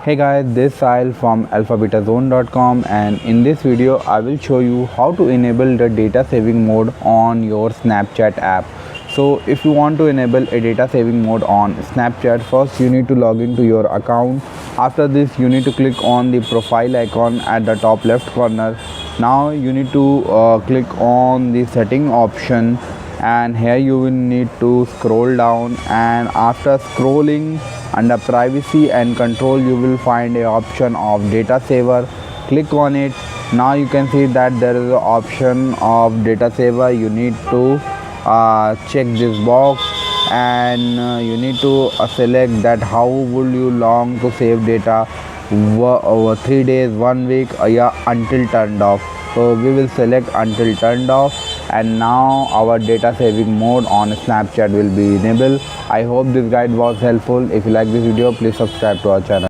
Hey guys, this is Sahil from alphabetazone.com, and in this video I will show you how to enable the data saving mode on your Snapchat app. So if you want to enable a data saving mode on Snapchat, first you need to log into your account. After this you need to click on the profile icon at the top left corner. Now you need to click on the setting option, and here you will need to scroll down, and after scrolling under privacy and control you will find a option of data saver. Click on it. Now you can see that there is an option of data saver. You need to check this box, and you need to select that how would you long to save data, over 3 days, 1 week, yeah, until turned off. So we will select until turned off, and now our data saving mode on Snapchat will be enabled. I hope this guide was helpful. If you like this video, please subscribe to our channel.